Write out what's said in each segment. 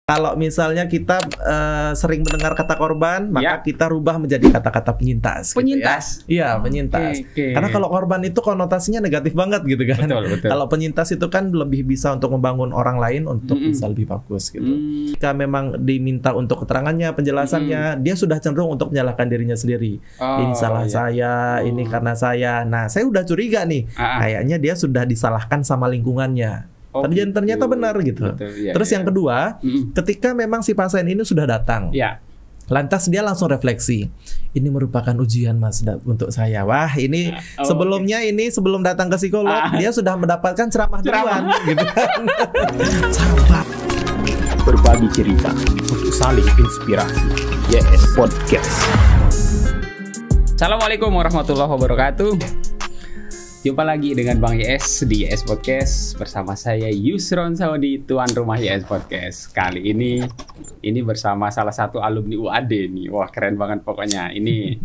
Kalau misalnya kita sering mendengar kata korban, maka kita rubah menjadi kata-kata penyintas. Penyintas? Gitu ya. Iya, penyintas. Karena kalau korban itu konotasinya negatif banget gitu kan. Betul. Kalau penyintas itu kan lebih bisa untuk membangun orang lain untuk bisa lebih bagus gitu. Jika memang diminta untuk keterangannya, penjelasannya, dia sudah cenderung untuk menyalahkan dirinya sendiri. Ini salah saya, ini karena saya. Nah, saya udah curiga nih. Kayaknya dia sudah disalahkan sama lingkungannya. Ternyata benar gitu. Terus yang kedua, ketika memang si pasien ini sudah datang, lantas dia langsung refleksi. Ini merupakan ujian Mas untuk saya. Wah, ini sebelumnya ini sebelum datang ke psikolog, dia sudah mendapatkan ceramah duluan gitu kan. Berbagi cerita untuk saling inspirasi. YS Podcast. Assalamualaikum warahmatullahi wabarakatuh. Jumpa lagi dengan Bang YS di YS Podcast bersama saya Yusron Saudi, tuan rumah YS Podcast. Kali ini bersama salah satu alumni UAD nih. Wah, keren banget pokoknya. Ini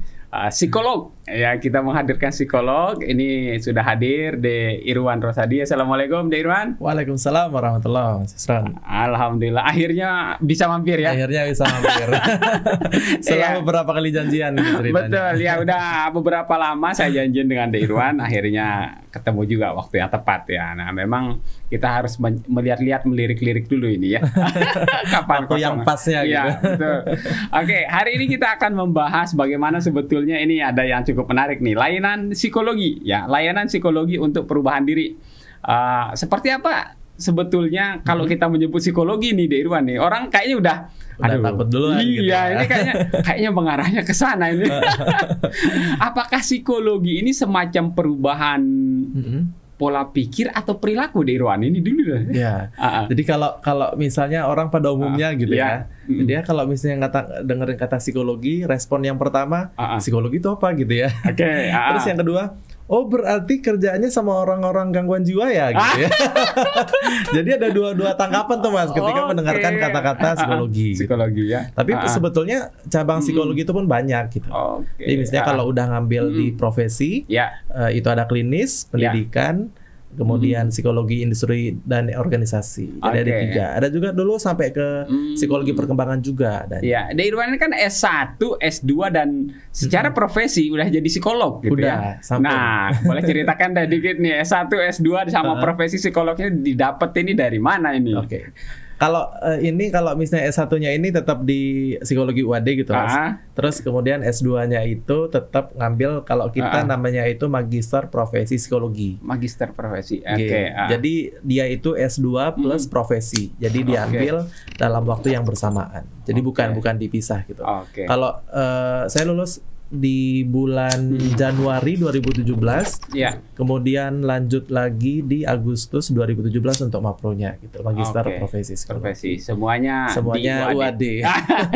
psikolog. Ya, kita menghadirkan psikolog. Ini sudah hadir De Irwan Rosadi. Assalamualaikum De Irwan. Waalaikumsalam warahmatullahi wabarakatuh. Alhamdulillah akhirnya bisa mampir ya. Akhirnya bisa mampir. Setelah beberapa kali janjian ceritanya. Betul ya, udah beberapa lama saya janjian dengan De Irwan. Akhirnya ketemu juga waktu yang tepat ya. Nah, memang kita harus melihat-lihat, melirik-lirik dulu ini ya. Kapan waktu yang pasnya gitu. Ya, betul. Oke, hari ini kita akan membahas bagaimana sebetulnya ini ada yang cukup menarik nih, layanan psikologi ya, layanan psikologi untuk perubahan diri. Seperti apa sebetulnya kalau kita menyebut psikologi nih De Irwan nih, orang kayaknya udah takut duluan gitu ya. Ini kayaknya mengarahnya ke sana ini. Apakah psikologi ini semacam perubahan pola pikir atau perilaku De Irwan? Ini dulu deh. Ya. Jadi kalau misalnya orang pada umumnya gitu ya. Dia kalau misalnya dengerin kata psikologi, respon yang pertama, psikologi itu apa gitu ya. Terus yang kedua, oh berarti kerjaannya sama orang-orang gangguan jiwa ya gitu ya. Jadi ada dua tanggapan tuh Mas ketika mendengarkan kata-kata psikologi. Psikologi ya. Tapi sebetulnya cabang psikologi itu pun banyak gitu. Jadi misalnya kalau udah ngambil di profesi, itu ada klinis, pendidikan, kemudian psikologi industri dan organisasi. Jadi ada 3. Ada juga dulu sampai ke psikologi perkembangan juga. Ya, De Irwan ini kan S1, S2 dan secara profesi udah jadi psikolog gitu ya. Nah, boleh ceritakan dikit nih S1, S2 sama profesi psikolognya didapat ini dari mana ini? Kalau misalnya S1-nya ini tetap di psikologi UAD gitu Mas. Terus kemudian S2-nya itu tetap ngambil kalau kita namanya itu magister profesi psikologi. Magister profesi. Jadi dia itu S2 plus profesi. Jadi diambil dalam waktu yang bersamaan. Jadi bukan dipisah gitu. Kalau saya lulus di bulan Januari 2017, kemudian lanjut lagi di Agustus 2017 untuk mapronya gitu, magister profesi psikologi. Semuanya di UAD.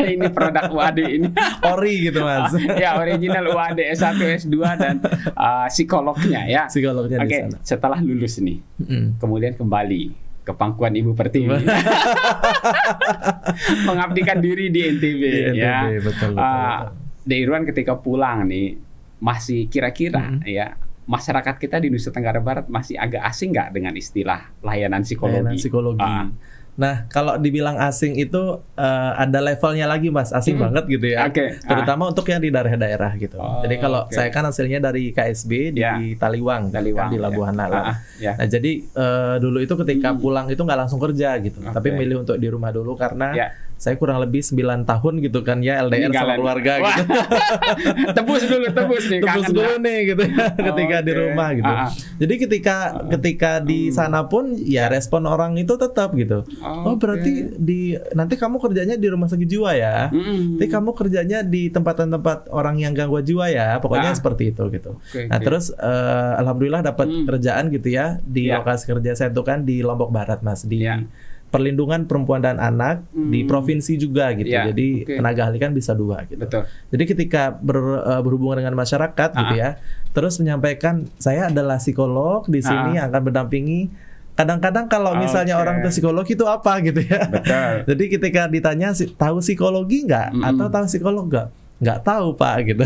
Ini produk UAD ini. Ori gitu Mas. Ya, original UAD S1, S2 dan psikolognya ya. Psikolognya di sana. Setelah lulus nih, kemudian kembali ke pangkuan Ibu Pertiwi. Mengabdikan diri di NTB ya. Betul. De Irwan ketika pulang nih, masih kira-kira ya masyarakat kita di Nusa Tenggara Barat masih agak asing nggak dengan istilah layanan psikologi? Nah, kalau dibilang asing itu ada levelnya lagi Mas, asing banget gitu ya. Terutama untuk yang di daerah-daerah gitu. Jadi kalau saya kan hasilnya dari KSB di Taliwang kan, di Labuhan Nalar. Nah, jadi dulu itu ketika pulang itu nggak langsung kerja gitu. Tapi milih untuk di rumah dulu karena saya kurang lebih 9 tahun gitu kan ya LDR sama keluarga gitu. Tebus nih. Tebus dulu nih gitu ya ketika di rumah gitu. Jadi ketika di sana pun ya respon orang itu tetap gitu. Oh berarti nanti kamu kerjanya di rumah sakit jiwa ya. Nanti kamu kerjanya di tempat-tempat orang yang gangguan jiwa ya. Pokoknya seperti itu gitu. Nah terus alhamdulillah dapat kerjaan gitu ya di lokasi kerja saya itu kan di Lombok Barat Mas, di Perlindungan Perempuan dan Anak di provinsi juga gitu. Jadi tenaga ahli kan bisa 2 gitu. Jadi ketika berhubungan dengan masyarakat gitu ya, terus menyampaikan saya adalah psikolog di sini yang akan mendampingi. Kadang-kadang kalau misalnya orang itu psikolog itu apa gitu ya. Jadi ketika ditanya tahu psikologi nggak atau tahu psikolog nggak? nggak tahu Pak gitu.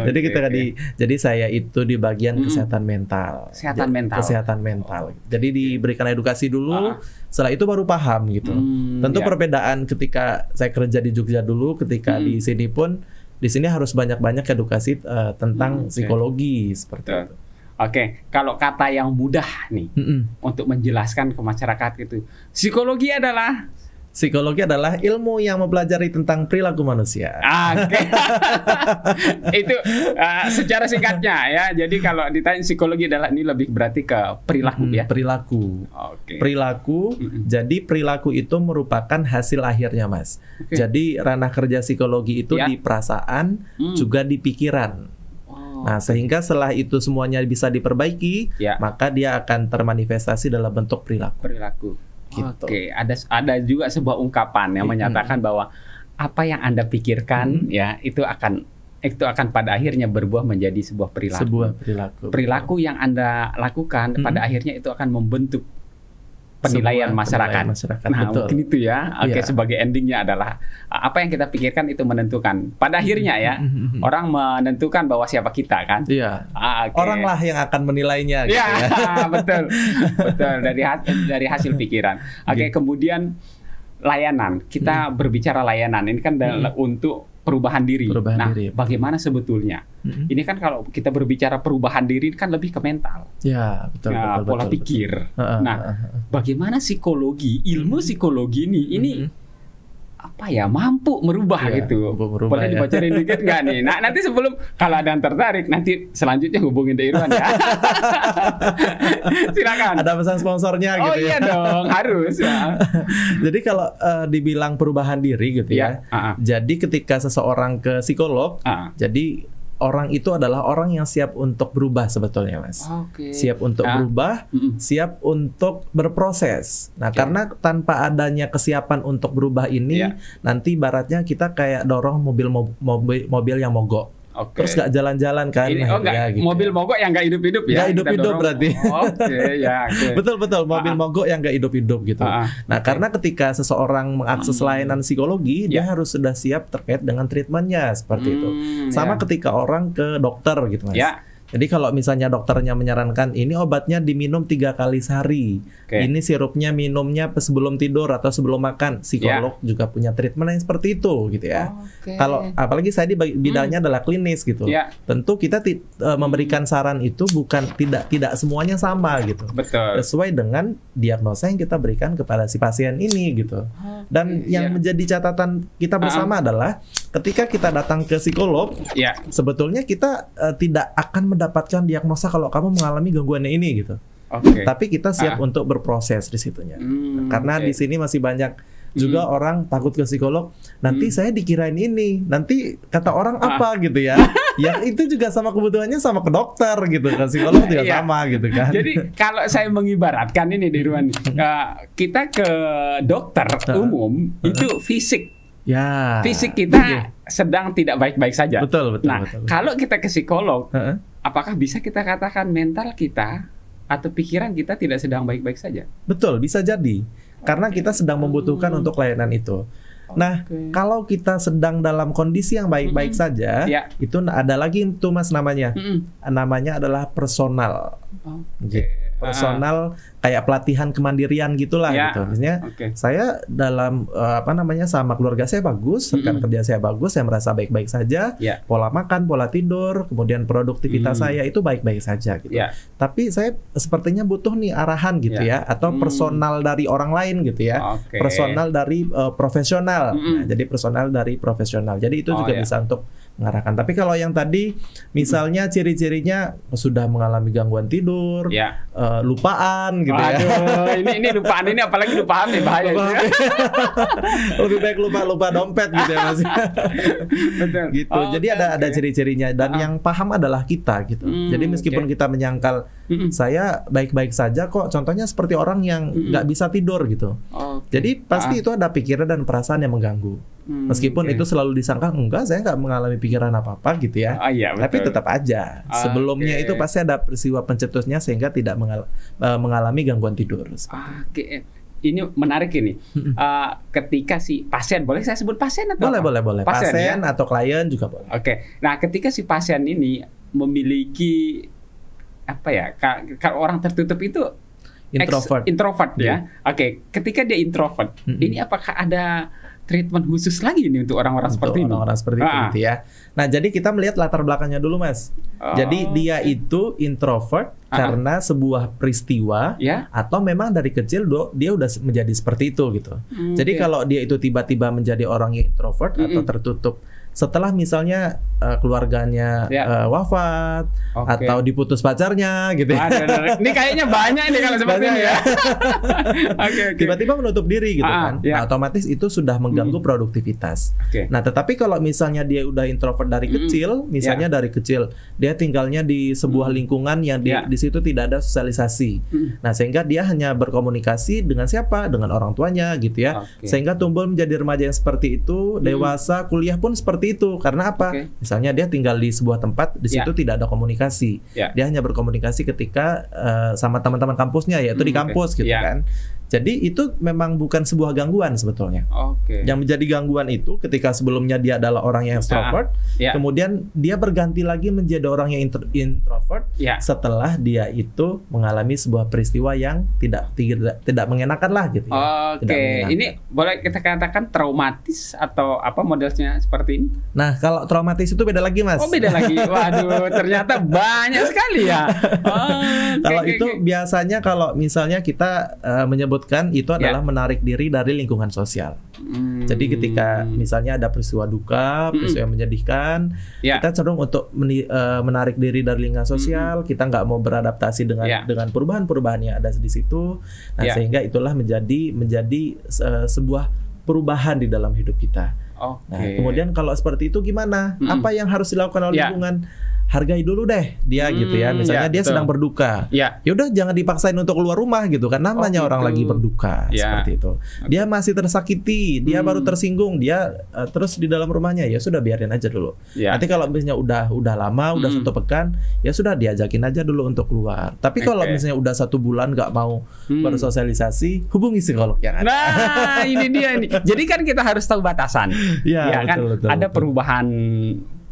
Jadi Oke, kita jadi saya itu di bagian Mm-mm. kesehatan mental. Kesehatan mental. Kesehatan mental. Jadi diberikan edukasi dulu, Ah. setelah itu baru paham gitu. Tentu Ya. perbedaan ketika saya kerja di Jogja dulu, ketika di sini pun, di sini harus banyak-banyak edukasi tentang Oke. psikologi seperti Betul. itu. Oke, kalau kata yang mudah nih untuk menjelaskan ke masyarakat gitu, psikologi adalah ilmu yang mempelajari tentang perilaku manusia. Oke. Itu secara singkatnya ya. Jadi kalau ditanya psikologi adalah ini lebih berarti ke perilaku ya. Perilaku. Oke. Perilaku. Jadi perilaku itu merupakan hasil akhirnya, Mas. Oke. Jadi ranah kerja psikologi itu Ya. di perasaan, juga di pikiran. Oh, Nah, sehingga setelah itu semuanya bisa diperbaiki, Ya. maka dia akan termanifestasi dalam bentuk perilaku. perilaku. Gitu. Oke, ada juga sebuah ungkapan yang menyatakan bahwa apa yang Anda pikirkan ya itu akan pada akhirnya berbuah menjadi sebuah perilaku. Sebuah perilaku. Perilaku yang Anda lakukan pada akhirnya itu akan membentuk penilaian Sebuah masyarakat. penilaian masyarakat, Nah, betul. mungkin itu ya. Oke, Iya. sebagai endingnya adalah apa yang kita pikirkan itu menentukan. Pada akhirnya ya, orang menentukan bahwa siapa kita kan. Iya. Oke. Oranglah yang akan menilainya gitu Ya, ya. betul, betul dari hasil pikiran. Oke, kemudian layanan. Kita berbicara layanan. Ini kan untuk perubahan diri. Perubahan Nah, diri. bagaimana sebetulnya? Ini kan kalau kita berbicara perubahan diri kan lebih ke mental. Ya, betul, Nah, betul, pola betul, pikir. betul. Nah, bagaimana psikologi, ilmu psikologi ini apa ya mampu merubah Iya, gitu. mampu merubah, Boleh ya. dibocorin dikit nggak nih? Nah, nanti sebelum kalau ada yang tertarik, nanti selanjutnya hubungin The Irwan ya. Silakan. Ada pesan sponsornya Oh gitu iya ya. dong, harus ya. Jadi kalau dibilang perubahan diri gitu ya. Ya, Jadi ketika seseorang ke psikolog, jadi orang itu adalah orang yang siap untuk berubah sebetulnya, Mas. Oke. Siap untuk berubah, siap untuk berproses. Nah, karena tanpa adanya kesiapan untuk berubah ini, Ya. nanti ibaratnya kita kayak dorong mobil yang mogok. Oke. Terus nggak jalan-jalan kan? Ini akhirnya, gitu. mobil mogok yang nggak hidup-hidup ya. Nggak hidup-hidup Kita dorong. berarti. Oke, ya. Oke. Betul mobil mogok yang nggak hidup-hidup gitu. Nah, karena ketika seseorang mengakses layanan psikologi, dia harus sudah siap terkait dengan treatmentnya seperti itu. Sama ketika orang ke dokter gitu, Mas. Ya. Jadi kalau misalnya dokternya menyarankan ini obatnya diminum 3 kali sehari, ini sirupnya minumnya sebelum tidur atau sebelum makan, psikolog juga punya treatment yang seperti itu gitu ya. Kalau apalagi saya di bidangnya adalah klinis gitu, tentu kita memberikan saran itu bukan tidak semuanya sama gitu, Betul. sesuai dengan diagnosa yang kita berikan kepada si pasien ini gitu. Dan yang menjadi catatan kita bersama adalah ketika kita datang ke psikolog, sebetulnya kita tidak akan mendapatkan diagnosa kalau kamu mengalami gangguan ini gitu. Tapi kita siap untuk berproses di situnya. Karena di sini masih banyak juga orang takut ke psikolog. Nanti saya dikirain ini, nanti kata orang apa gitu ya. Ya itu juga sama kebutuhannya sama ke dokter gitu kan. Psikolog juga sama gitu kan. Jadi kalau saya mengibaratkan ini di Irwan, kita ke dokter umum itu fisik. Ya. Fisik kita sedang tidak baik-baik saja. Betul. Nah, kalau kita ke psikolog, apakah bisa kita katakan mental kita atau pikiran kita tidak sedang baik-baik saja? Betul, bisa jadi. Karena kita sedang membutuhkan untuk layanan itu. Nah, kalau kita sedang dalam kondisi yang baik-baik saja, itu ada lagi itu Mas namanya. Namanya adalah personal. Gitu. Personal kayak pelatihan kemandirian gitulah gitu. Misalnya saya dalam sama keluarga saya bagus, rekan kerja saya bagus, saya merasa baik-baik saja, pola makan, pola tidur, kemudian produktivitas saya itu baik-baik saja gitu. Tapi saya sepertinya butuh nih arahan gitu ya, atau personal dari orang lain gitu ya. Personal dari profesional. Nah, jadi personal dari profesional. Jadi itu juga bisa untuk mengarahkan. Tapi kalau yang tadi misalnya ciri-cirinya sudah mengalami gangguan tidur, lupaan gitu ya. Aduh, ini lupaan ini apalagi lupaan nih bahaya. Lebih baik lupa dompet gitu ya Mas. Betul. Gitu. Jadi ada ciri-cirinya dan yang paham adalah kita gitu. Jadi meskipun kita menyangkal saya baik-baik saja kok, contohnya seperti orang yang nggak bisa tidur gitu. Jadi pasti itu ada pikiran dan perasaan yang mengganggu. Meskipun itu selalu disangka enggak, saya nggak mengalami pikiran apa-apa gitu ya. Tapi tetap aja sebelumnya itu pasti ada peristiwa pencetusnya sehingga tidak mengalami gangguan tidur. ini menarik ini. Ketika si pasien, boleh saya sebut pasien atau boleh. Pasien ya? Atau klien juga boleh. Oke. Nah, ketika si pasien ini memiliki apa ya? Kalau orang tertutup itu introvert ya. Oke. Ketika dia introvert, ini apakah ada treatment khusus lagi ini untuk orang-orang seperti ini? Orang-orang seperti itu gitu ya. Nah, jadi kita melihat latar belakangnya dulu, Mas. Jadi dia itu introvert karena sebuah peristiwa atau memang dari kecil dia udah menjadi seperti itu gitu. Jadi kalau dia itu tiba-tiba menjadi orang yang introvert atau tertutup setelah misalnya keluarganya wafat atau diputus pacarnya gitu ya. Ini kayaknya banyak nih kalau seperti ini ya. Tiba-tiba menutup diri gitu kan. Nah, otomatis itu sudah mengganggu produktivitas. Nah, tetapi kalau misalnya dia udah introvert dari kecil, misalnya dari kecil dia tinggalnya di sebuah lingkungan yang di situ tidak ada sosialisasi. Nah, sehingga dia hanya berkomunikasi dengan siapa? Dengan orang tuanya gitu ya. Sehingga tumbuh menjadi remaja yang seperti itu, dewasa, kuliah pun seperti itu. Karena apa? Misalnya dia tinggal di sebuah tempat, di situ tidak ada komunikasi. Dia hanya berkomunikasi ketika sama teman-teman kampusnya, yaitu di kampus gitu kan. Jadi itu memang bukan sebuah gangguan sebetulnya. Yang menjadi gangguan itu ketika sebelumnya dia adalah orang yang extrovert, kemudian dia berganti lagi menjadi orang yang introvert setelah dia itu mengalami sebuah peristiwa yang tidak mengenakan lah gitu. Ini boleh kita katakan traumatis atau apa modelnya seperti ini? Nah, kalau traumatis itu beda lagi, Mas. Beda lagi. Waduh, ternyata banyak sekali ya. Kalau itu biasanya kalau misalnya kita menyebutkan itu adalah menarik diri dari lingkungan sosial. Jadi ketika misalnya ada peristiwa duka, peristiwa yang menyedihkan, kita cenderung untuk menarik diri dari lingkungan sosial. Kita nggak mau beradaptasi dengan perubahan-perubahan yang ada di situ. Nah, sehingga itulah menjadi sebuah perubahan di dalam hidup kita. Nah, kemudian kalau seperti itu gimana? Apa yang harus dilakukan oleh lingkungan? Hargai dulu deh dia gitu ya. Misalnya dia sedang berduka. Ya udah jangan dipaksain untuk keluar rumah gitu kan. Namanya orang lagi berduka seperti itu. Dia masih tersakiti, dia baru tersinggung, dia terus di dalam rumahnya, ya sudah biarin aja dulu. Nanti kalau misalnya udah lama, udah 1 pekan, ya sudah diajakin aja dulu untuk keluar. Tapi kalau misalnya udah 1 bulan nggak mau bersosialisasi, hubungi psikolog yang ada. Nah, ini dia nih. Jadi kan kita harus tahu batasan. Ya kan betul, ada perubahan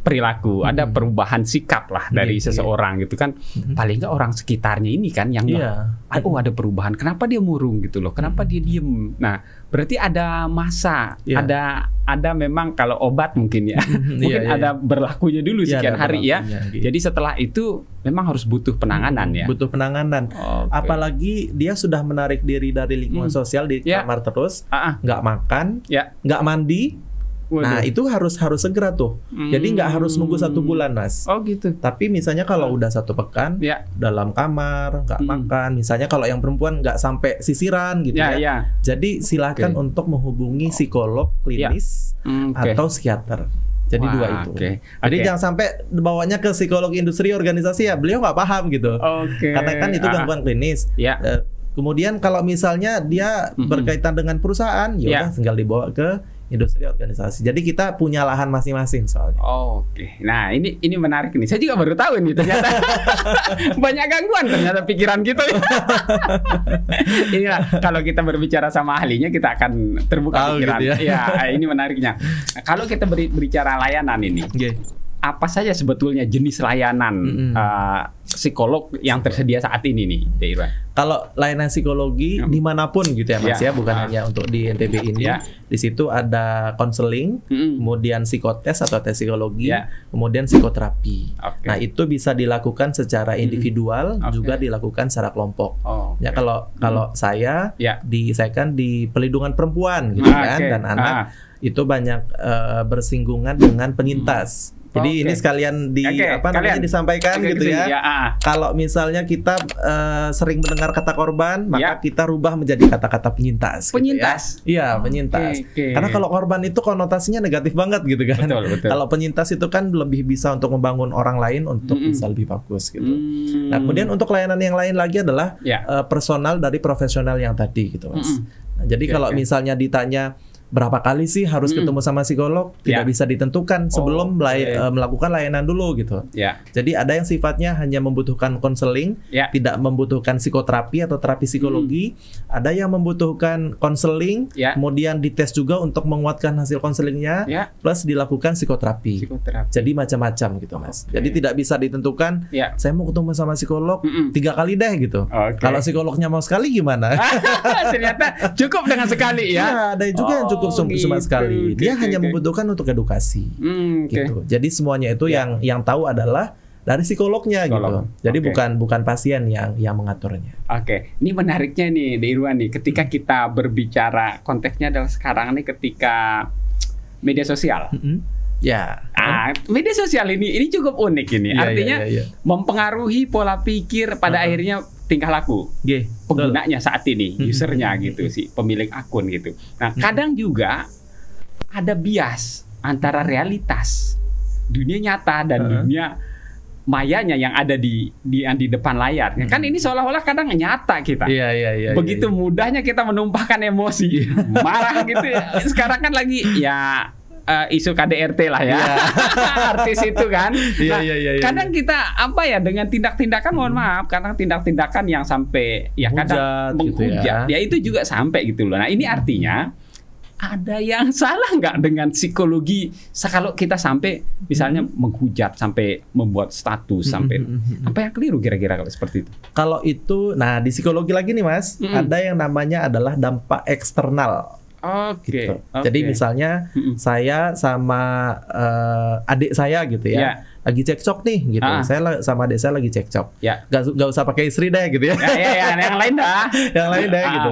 perilaku, ada perubahan sikap lah dari seseorang gitu kan. Paling nggak orang sekitarnya ini kan yang ada perubahan. Kenapa dia murung gitu loh? Kenapa dia diem? Nah, berarti ada masa, ada memang kalau obat mungkin ya, mungkin ada berlakunya dulu sekian hari ya. Jadi setelah itu memang harus butuh penanganan ya. Butuh penanganan. Apalagi dia sudah menarik diri dari lingkungan sosial di kamar terus, nggak makan, nggak mandi. Nah, itu harus segera tuh. Jadi nggak harus nunggu 1 bulan, Mas. Gitu. Tapi misalnya kalau udah 1 pekan dalam kamar, nggak makan. Misalnya kalau yang perempuan nggak sampai sisiran gitu ya. Jadi silakan untuk menghubungi psikolog klinis atau psikiater. Jadi 2 itu. Jadi jangan sampai bawanya ke psikolog industri organisasi ya. Beliau nggak paham gitu. Karena kan itu gangguan klinis. Kemudian kalau misalnya dia berkaitan dengan perusahaan, ya udah tinggal dibawa ke industri organisasi. Jadi kita punya lahan masing-masing soalnya. Nah ini menarik nih. Saya juga baru tahu nih ternyata banyak gangguan ternyata pikiran kita. Inilah kalau kita berbicara sama ahlinya kita akan terbuka pikiran. Gitu ya, ini menariknya. Kalau kita berbicara layanan ini. Apa saja sebetulnya jenis layanan psikolog yang tersedia saat ini nih, Irwan? Kalau layanan psikologi dimanapun gitu ya, Mas ya, bukan hanya untuk di NTB ini. Di situ ada konseling, kemudian psikotes atau tes psikologi, kemudian psikoterapi. Nah, itu bisa dilakukan secara individual, juga dilakukan secara kelompok. Ya kalau saya kan di pelindungan perempuan gitu kan, dan anak itu banyak bersinggungan dengan penyintas. Jadi ini sekalian disampaikan gitu ya. Kalau misalnya kita sering mendengar kata korban, maka kita rubah menjadi kata-kata penyintas. Penyintas? Gitu ya. Iya, penyintas. Karena kalau korban itu konotasinya negatif banget gitu kan. Betul. Kalau penyintas itu kan lebih bisa untuk membangun orang lain untuk bisa lebih bagus gitu. Nah, kemudian untuk layanan yang lain lagi adalah personal dari profesional yang tadi gitu, Mas. Nah, jadi kalau misalnya ditanya berapa kali sih harus ketemu sama psikolog, tidak bisa ditentukan sebelum melakukan layanan dulu gitu. Jadi ada yang sifatnya hanya membutuhkan konseling, tidak membutuhkan psikoterapi atau terapi psikologi. Ada yang membutuhkan konseling, kemudian dites juga untuk menguatkan hasil konselingnya, plus dilakukan psikoterapi. Jadi macam-macam gitu Mas. Jadi tidak bisa ditentukan, saya mau ketemu sama psikolog 3 kali deh gitu. Kalau psikolognya mau sekali gimana? Ternyata cukup dengan sekali ya. Ada juga yang cukup cuma sekali. Dia hanya membutuhkan untuk edukasi. Gitu. Jadi semuanya itu yang tahu adalah dari psikolognya gitu. Jadi bukan pasien yang mengaturnya. Ini menariknya nih, Irwan nih, ketika kita berbicara konteksnya adalah sekarang nih ketika media sosial. Media sosial ini cukup unik ini. Artinya mempengaruhi pola pikir pada akhirnya tingkah laku penggunanya saat ini, usernya gitu, si pemilik akun gitu. Nah, kadang juga ada bias antara realitas dunia nyata dan dunia mayanya yang ada di depan layarnya. Kan ini seolah-olah kadang nyata kita. Begitu mudahnya kita menumpahkan emosi, marah gitu. Sekarang kan lagi isu KDRT lah ya, artis itu kan. Kadang kita dengan tindak-tindakan, mohon maaf, kadang tindak-tindakan yang sampai kadang menghujat, itu juga sampai gitu loh. Nah ini artinya ada yang salah nggak dengan psikologi kalau kita sampai misalnya menghujat, sampai membuat status, sampai apa yang keliru kira-kira kalau seperti itu? Kalau itu, nah di psikologi lagi nih Mas, ada yang namanya adalah dampak eksternal. Gitu. Jadi misalnya saya sama adik saya gitu ya, lagi cekcok nih gitu. Saya sama adik saya lagi cekcok. Gak usah pakai istri deh gitu ya. Yang lain dah. Yang lain deh gitu.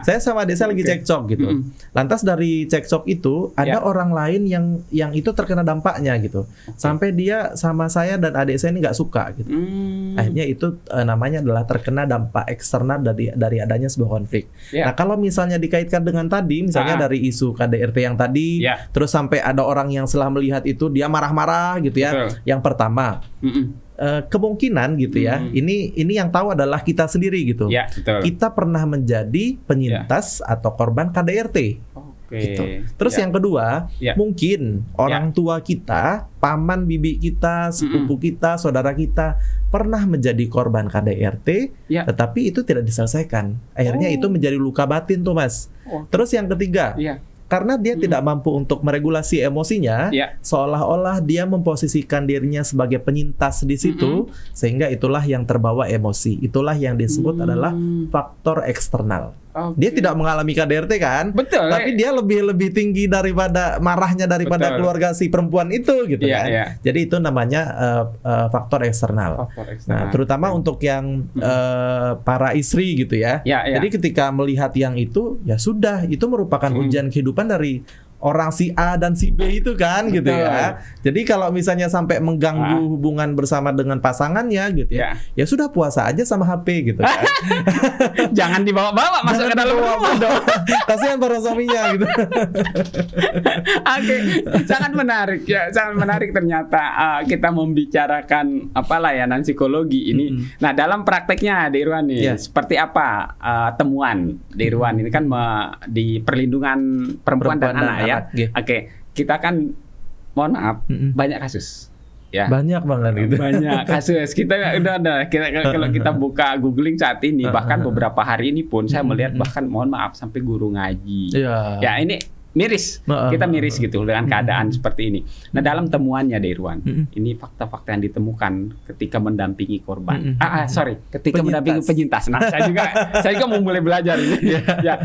Saya sama adik saya lagi cekcok gitu. Lantas dari cekcok itu ada orang lain yang itu terkena dampaknya gitu. Sampai dia sama saya dan adik saya ini nggak suka gitu. Akhirnya itu namanya adalah terkena dampak eksternal dari adanya sebuah konflik. Nah kalau misalnya dikaitkan dengan tadi, misalnya dari isu KDRT yang tadi, terus sampai ada orang yang setelah melihat itu dia marah-marah gitu ya. Yang pertama, kemungkinan gitu ya, ini yang tahu adalah kita sendiri gitu. Kita pernah menjadi penyintas atau korban KDRT. Gitu. Terus yang kedua, mungkin orang tua kita, paman bibi kita, sepupu kita, saudara kita pernah menjadi korban KDRT, tetapi itu tidak diselesaikan. Akhirnya itu menjadi luka batin tuh Mas. Terus yang ketiga, karena dia tidak mampu untuk meregulasi emosinya, seolah-olah dia memposisikan dirinya sebagai penyintas di situ, sehingga itulah yang terbawa emosi. Itulah yang disebut adalah faktor eksternal. Dia tidak mengalami KDRT kan, tapi dia lebih tinggi daripada marahnya daripada keluarga si perempuan itu gitu kan. Jadi itu namanya faktor eksternal. Nah, terutama untuk yang para istri gitu ya. Jadi ketika melihat yang itu, ya sudah, itu merupakan ujian kehidupan dari orang si A dan si B itu kan gitu ya. Jadi kalau misalnya sampai mengganggu hubungan bersama dengan pasangannya gitu ya, ya sudah puasa aja sama HP gitu kan. Jangan dibawa-bawa masuk ke dalam rumah dong. Kasihan para suaminya gitu. Sangat menarik ya, sangat menarik ternyata kita membicarakan layanan psikologi ini. Nah, dalam prakteknya Irwan nih, seperti apa temuan Irwan ini kan di perlindungan perempuan dan anak ya. Kita kan mohon maaf banyak kasus. Banyak banget gitu. Banyak kasus. Kita kalau kita buka googling saat ini, bahkan beberapa hari ini pun saya melihat bahkan mohon maaf sampai guru ngaji. Ya ini miris. Kita miris gitu dengan keadaan seperti ini. Nah, dalam temuannya Irwan, ini fakta-fakta yang ditemukan ketika mendampingi korban. Ketika mendampingi penyintas. Nah, saya juga mau mulai belajar ini.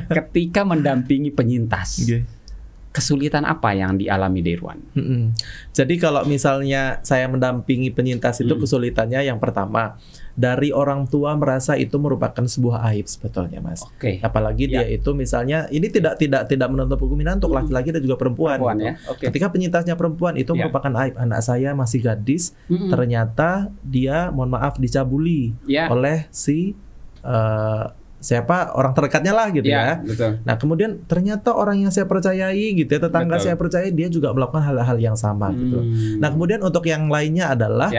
Ketika mendampingi penyintas. Kesulitan apa yang dialami Irwan? Jadi kalau misalnya saya mendampingi penyintas itu kesulitannya yang pertama, dari orang tua merasa itu merupakan sebuah aib sebetulnya Mas. Apalagi dia itu misalnya ini tidak menutup kemungkinan untuk laki-laki dan juga perempuan gitu. Ketika penyintasnya perempuan itu merupakan aib. Anak saya masih gadis, ternyata dia mohon maaf dicabuli oleh si siapa orang terdekatnya lah gitu ya. Betul. Nah kemudian ternyata orang yang saya percayai gitu ya, tetangga saya percaya dia juga melakukan hal-hal yang sama gitu. Nah kemudian untuk yang lainnya adalah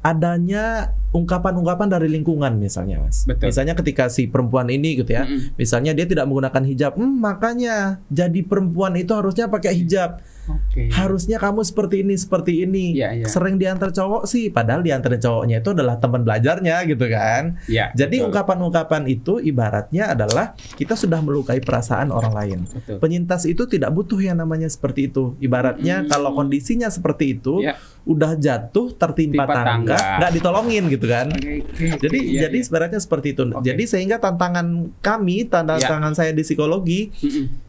adanya ungkapan-ungkapan dari lingkungan misalnya, Mas. Betul. Misalnya ketika si perempuan ini gitu ya, misalnya dia tidak menggunakan hijab, makanya jadi perempuan itu harusnya pakai hijab. Harusnya kamu seperti ini. Sering diantar cowok sih, padahal diantar cowoknya itu adalah teman belajarnya gitu kan. Jadi ungkapan-ungkapan itu ibaratnya adalah kita sudah melukai perasaan orang lain. Penyintas itu tidak butuh yang namanya seperti itu. Ibaratnya kalau kondisinya seperti itu, udah jatuh tertimpa tangga, nggak ditolongin gitu kan. Jadi sebenarnya seperti itu. Jadi sehingga tantangan saya di psikologi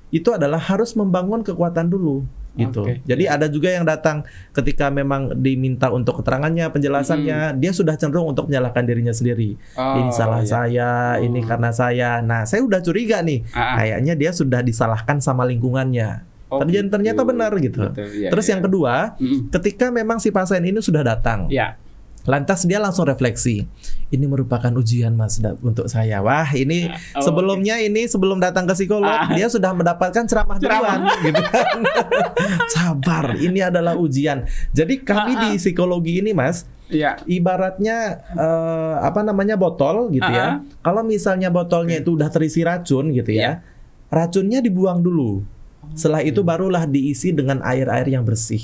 itu adalah harus membangun kekuatan dulu. Gitu. Jadi ada juga yang datang ketika memang diminta untuk keterangannya, penjelasannya, dia sudah cenderung untuk menyalahkan dirinya sendiri. Ini salah saya, ini karena saya. Nah, saya udah curiga nih, kayaknya dia sudah disalahkan sama lingkungannya. Ternyata benar gitu. Terus yang kedua, ketika memang si pasien ini sudah datang, lantas dia langsung refleksi. Ini merupakan ujian, Mas, untuk saya. Wah, ini sebelumnya ini sebelum datang ke psikolog, dia sudah mendapatkan ceramah duluan gitu kan. Sabar, ini adalah ujian. Jadi kami di psikologi ini, Mas, ibaratnya botol gitu ya. Kalau misalnya botolnya itu udah terisi racun gitu ya, racunnya dibuang dulu. Setelah itu barulah diisi dengan air-air yang bersih.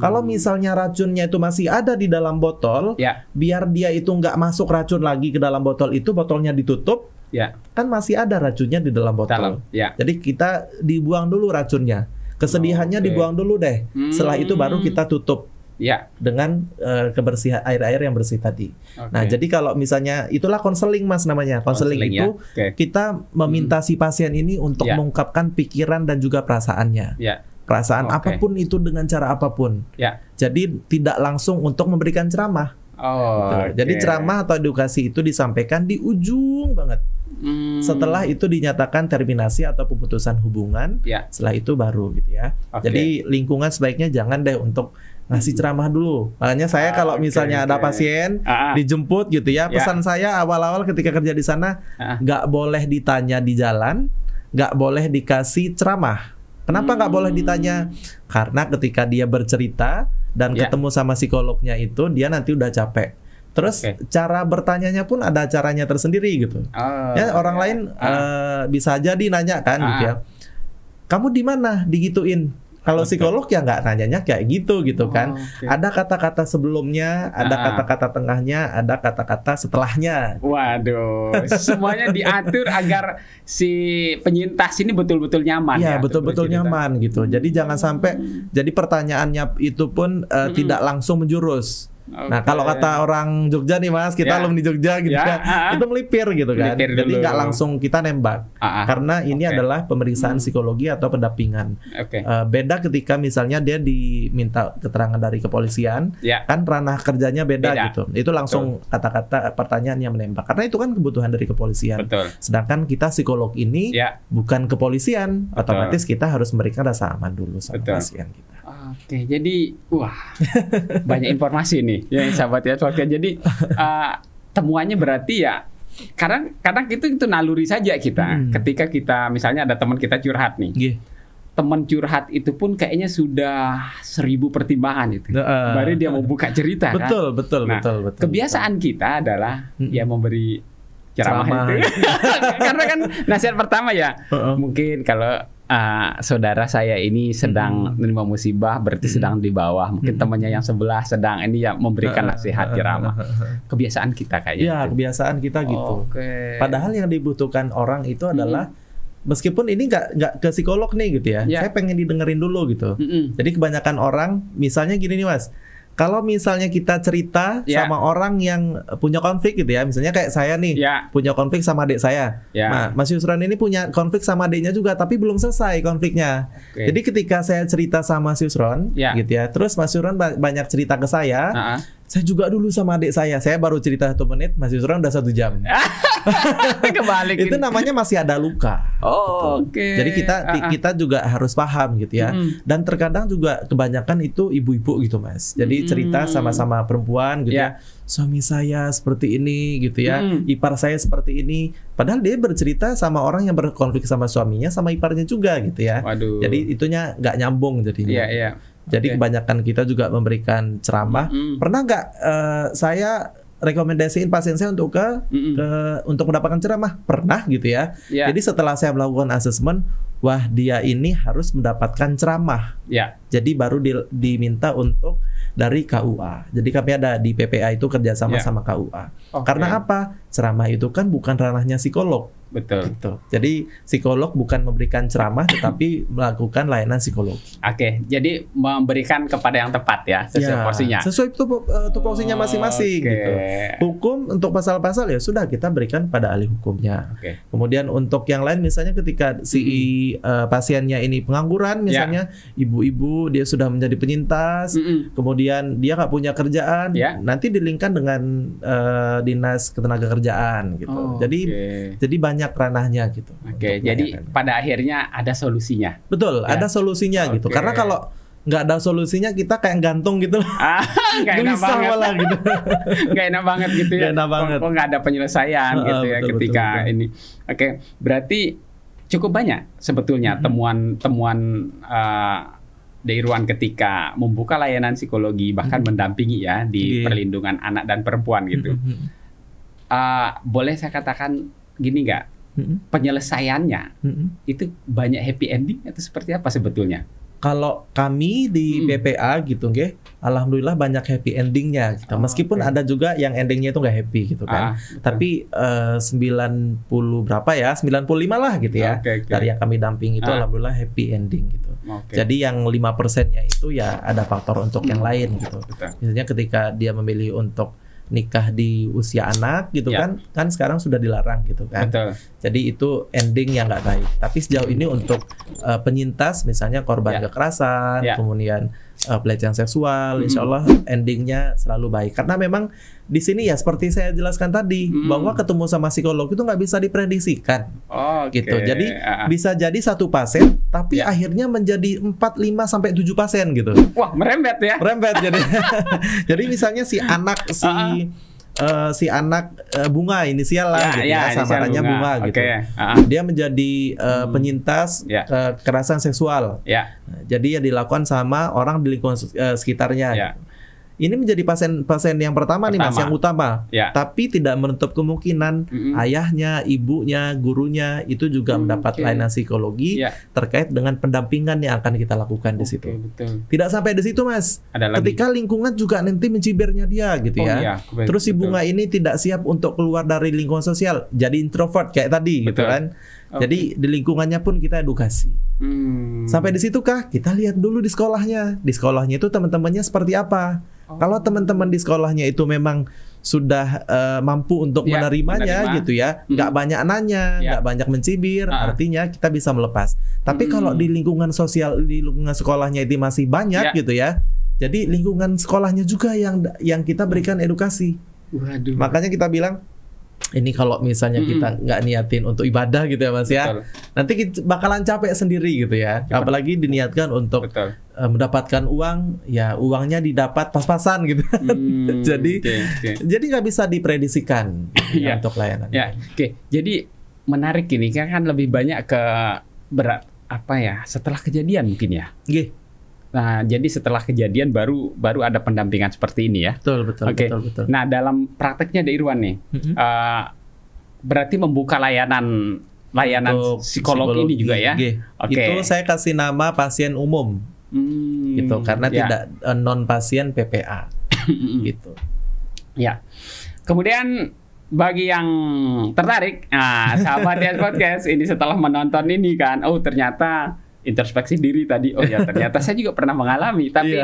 Kalau misalnya racunnya itu masih ada di dalam botol, biar dia itu nggak masuk racun lagi ke dalam botol itu, botolnya ditutup, kan masih ada racunnya di dalam botol. Jadi kita dibuang dulu racunnya, kesedihannya dibuang dulu deh. Setelah itu baru kita tutup. Dengan kebersihan air-air yang bersih tadi. Nah, jadi kalau misalnya itulah konseling, Mas, namanya. Konseling itu kita meminta si pasien ini untuk mengungkapkan pikiran dan juga perasaannya. Perasaan apapun itu dengan cara apapun. Jadi tidak langsung untuk memberikan ceramah. Jadi ceramah atau edukasi itu disampaikan di ujung banget. Setelah itu dinyatakan terminasi atau pemutusan hubungan, setelah itu baru gitu ya. Jadi lingkungan sebaiknya jangan deh untuk ngasih ceramah dulu. Makanya saya kalau misalnya ada pasien dijemput gitu ya, pesan saya awal-awal ketika kerja di sana, nggak boleh ditanya di jalan, nggak boleh dikasih ceramah. Kenapa nggak boleh ditanya? Karena ketika dia bercerita dan ketemu sama psikolognya itu, dia nanti udah capek. Terus cara bertanyanya pun ada caranya tersendiri gitu. Ya orang lain bisa jadi nanya kan gitu ya. Kamu di mana digituin? Kalau psikolog ya nggak nanyanya kayak gitu kan. Ada kata-kata sebelumnya, ada kata-kata tengahnya, ada kata-kata setelahnya. Waduh, semuanya diatur agar si penyintas ini betul-betul nyaman. Iya, betul-betul nyaman gitu. Jadi jangan sampai jadi pertanyaannya itu pun tidak langsung menjurus. Nah, kalau kata orang Jogja nih, Mas, kita alumni Jogja gitu kan, itu melipir gitu kan. Jadi nggak langsung kita nembak. Karena ini adalah pemeriksaan psikologi atau pendampingan. Beda ketika misalnya dia diminta keterangan dari kepolisian, kan ranah kerjanya beda gitu. Itu langsung kata-kata pertanyaan yang menembak. Karena itu kan kebutuhan dari kepolisian. Sedangkan kita psikolog ini bukan kepolisian, otomatis kita harus memberikan rasa aman dulu sama pasien kita. Jadi banyak informasi nih ya sahabat ya. Jadi temuannya berarti ya kadang itu naluri saja kita. Ketika kita misalnya ada teman kita curhat nih, teman curhat itu pun kayaknya sudah 1000 pertimbangan itu. Baru dia mau buka cerita. Betul. Kebiasaan kita adalah ya memberi ceramah itu. Karena kan nasihat pertama ya mungkin kalau saudara saya ini sedang menerima musibah, berarti sedang di bawah. Mungkin temannya yang sebelah sedang ini ya memberikan nasihat ceramah. Kebiasaan kita kayaknya. Iya, kebiasaan kita gitu. Padahal yang dibutuhkan orang itu adalah meskipun ini nggak ke psikolog nih gitu ya. Saya pengen didengerin dulu gitu. Jadi kebanyakan orang misalnya gini nih, Mas. Kalau misalnya kita cerita sama orang yang punya konflik gitu ya, misalnya kayak saya nih punya konflik sama adik saya. Nah, Mas Yusron ini punya konflik sama adiknya juga, tapi belum selesai konfliknya. Jadi ketika saya cerita sama Mas Yusron, gitu ya, terus Mas Yusron banyak cerita ke saya juga dulu sama adik saya baru cerita 1 menit, Mas Yusron udah 1 jam. Kebalik. Itu namanya masih ada luka. Jadi kita juga harus paham gitu ya. Dan terkadang juga kebanyakan itu ibu-ibu gitu, Mas. Jadi cerita sama-sama perempuan gitu ya. Suami saya seperti ini gitu ya. Ipar saya seperti ini. Padahal dia bercerita sama orang yang berkonflik sama suaminya, sama iparnya juga gitu ya. Jadi itunya nggak nyambung jadinya. Jadi kebanyakan kita juga memberikan ceramah. Pernah nggak saya rekomendasiin pasien saya untuk untuk mendapatkan ceramah, pernah gitu ya. Jadi setelah saya melakukan asesmen, wah dia ini harus mendapatkan ceramah. Jadi baru diminta untuk dari KUA. Jadi kami ada di PPA itu kerjasama sama KUA. Karena apa? Ceramah itu kan bukan ranahnya psikolog. Betul. Gitu. Jadi psikolog bukan memberikan ceramah, tetapi melakukan layanan psikologi. Jadi memberikan kepada yang tepat ya, sesuai porsinya. Sesuai porsinya masing-masing. Gitu. Hukum untuk pasal-pasal ya sudah kita berikan pada ahli hukumnya. Kemudian untuk yang lain misalnya ketika si pasiennya ini pengangguran, misalnya ibu-ibu dia sudah menjadi penyintas, kemudian dia nggak punya kerjaan, nanti dilingkan dengan dinas ketenagakerjaan gitu. Jadi banyak ranahnya gitu. Jadi pada akhirnya ada solusinya. Betul, ada solusinya gitu. Karena kalau nggak ada solusinya kita kayak gantung gitu. Nggak enak banget gitu. Nggak enak banget gitu ya. Nggak enak banget. Kok nggak ada penyelesaian gitu ya ketika ini. Berarti cukup banyak sebetulnya temuan-temuan dari Irwan ketika membuka layanan psikologi bahkan mendampingi ya di perlindungan anak dan perempuan gitu. Boleh saya katakan gini nggak, penyelesaiannya itu banyak happy ending atau seperti apa sebetulnya? Kalau kami di BPA gitu, alhamdulillah banyak happy endingnya. Gitu. Meskipun ada juga yang endingnya itu nggak happy gitu kan. Tapi 90 berapa ya, 95 lah gitu ya. Dari yang kami damping itu alhamdulillah happy ending gitu. Jadi yang 5%-nya itu ya ada faktor untuk yang lain gitu. Misalnya ketika dia memilih untuk nikah di usia anak gitu kan sekarang sudah dilarang gitu kan. Jadi itu ending yang nggak baik. Tapi sejauh ini untuk penyintas misalnya korban kekerasan, kemudian pelecehan seksual, insya Allah endingnya selalu baik. Karena memang di sini ya seperti saya jelaskan tadi bahwa ketemu sama psikolog itu nggak bisa diprediksikan. Gitu. Jadi bisa jadi satu pasien tapi akhirnya menjadi 4, 5 sampai 7 pasien gitu. Wah, merembet ya. Merembet jadi. Jadi misalnya si anak Bunga inisial lah gitu ya, samarannya Bunga gitu. Dia menjadi penyintas kekerasan seksual. Jadi ya dilakukan sama orang di lingkungan sekitarnya. Ini menjadi pasien yang pertama nih Mas, yang utama. Tapi tidak menutup kemungkinan ayahnya, ibunya, gurunya itu juga mendapat layanan psikologi terkait dengan pendampingan yang akan kita lakukan di situ. Tidak sampai di situ Mas. Ketika lingkungan juga nanti mencibirnya dia gitu ya. Terus si Bunga ini tidak siap untuk keluar dari lingkungan sosial, jadi introvert kayak tadi gitu kan. Jadi di lingkungannya pun kita edukasi. Sampai di situ kah? Kita lihat dulu di sekolahnya. Di sekolahnya itu teman-temannya seperti apa? Kalau teman-teman di sekolahnya itu memang sudah mampu untuk menerimanya gitu ya, nggak banyak nanya, nggak banyak mencibir, artinya kita bisa melepas. Tapi kalau di lingkungan sosial, di lingkungan sekolahnya itu masih banyak gitu ya, jadi lingkungan sekolahnya juga yang kita berikan edukasi. Makanya kita bilang, ini kalau misalnya kita nggak niatin untuk ibadah gitu ya Mas ya, nanti kita bakalan capek sendiri gitu ya. Apalagi diniatkan untuk mendapatkan uang, ya uangnya didapat pas-pasan gitu. Jadi nggak bisa diprediksikan untuk layanan. Jadi menarik ini kan lebih banyak ke setelah kejadian mungkin ya. Nah, jadi setelah kejadian baru ada pendampingan seperti ini ya. Betul. Nah, dalam prakteknya dari Irwan nih, berarti membuka layanan psikologi ini juga ya. Itu saya kasih nama pasien umum, gitu, karena tidak non pasien PPA, gitu. Ya. Kemudian bagi yang tertarik, sahabat DS Podcast ini setelah menonton ini kan, ternyata introspeksi diri tadi, ternyata saya juga pernah mengalami, tapi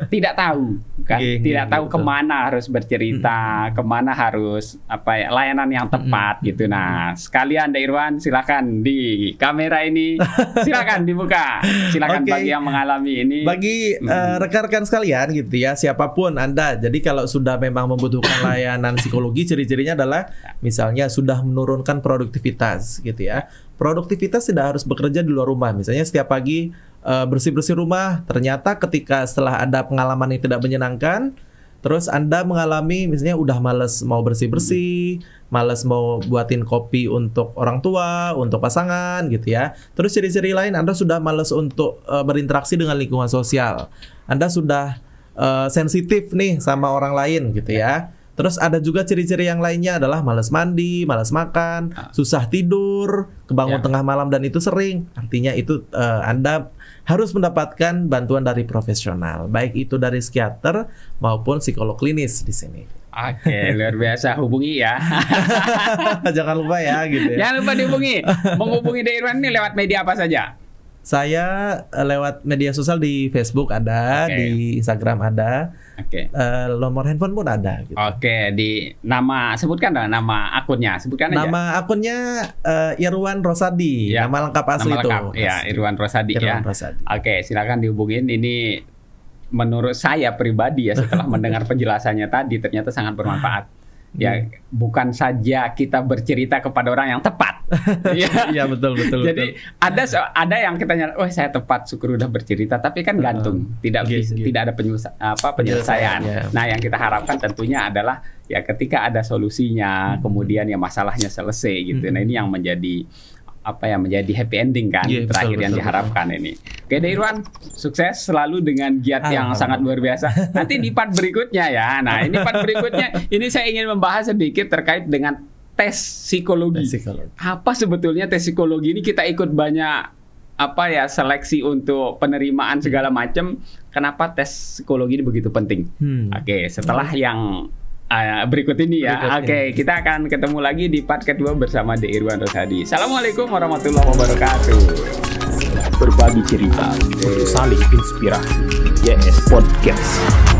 tidak tahu kan, tidak tahu kemana harus bercerita, kemana harus layanan yang tepat gitu. Nah, sekalian Irwan, silakan di kamera ini, silakan dibuka, silakan bagi yang mengalami ini, bagi rekan-rekan sekalian gitu ya, siapapun Anda. Jadi kalau sudah memang membutuhkan layanan psikologi, ciri-cirinya adalah misalnya sudah menurunkan produktivitas gitu ya. Produktivitas tidak harus bekerja di luar rumah. Misalnya setiap pagi bersih-bersih rumah, ternyata ketika setelah ada pengalaman yang tidak menyenangkan, terus Anda mengalami misalnya udah males mau bersih-bersih, males mau buatin kopi untuk orang tua, untuk pasangan gitu ya. Terus ciri-ciri lain Anda sudah males untuk berinteraksi dengan lingkungan sosial. Anda sudah sensitif nih sama orang lain gitu ya. Terus ada juga ciri-ciri yang lainnya adalah malas mandi, malas makan, susah tidur, kebangun tengah malam dan itu sering. Artinya itu Anda harus mendapatkan bantuan dari profesional, baik itu dari psikiater maupun psikolog klinis di sini. Oke, luar biasa, hubungi ya. Jangan lupa ya gitu ya. Jangan lupa dihubungi. Menghubungi De Irwan ini lewat media apa saja? Saya lewat media sosial di Facebook ada, di Instagram ada, nomor handphone pun ada. Gitu. Oke, di sebutkan dong nama akunnya, sebutkan aja. Nama akunnya Irwan Rosadi, nama lengkap asli itu. Ya, Irwan Rosadi ya. Oke, silakan dihubungin. Ini menurut saya pribadi ya setelah mendengar penjelasannya tadi ternyata sangat bermanfaat. Ya, bukan saja kita bercerita kepada orang yang tepat. Iya, betul. Jadi ada yang kita nyatakan, "Oh, saya tepat, syukur udah bercerita," tapi kan gantung, tidak ada penyelesaian. Nah, yang kita harapkan tentunya adalah ya ketika ada solusinya, kemudian ya masalahnya selesai gitu. Nah, ini yang menjadi menjadi happy ending kan terakhir yang diharapkan ini. Oke, De Irwan, sukses selalu dengan giat yang sangat luar biasa. Nanti di part berikutnya ya. Nah, ini part berikutnya ini saya ingin membahas sedikit terkait dengan tes psikologi. Apa sebetulnya tes psikologi ini? Kita ikut banyak seleksi untuk penerimaan segala macam. Kenapa tes psikologi ini begitu penting? Oke, setelah yang berikut ini ya. Oke, kita akan ketemu lagi di part kedua bersama De Irwan Rosadi. Assalamualaikum warahmatullahi wabarakatuh. Berbagi cerita untuk saling inspirasi. YS Podcast.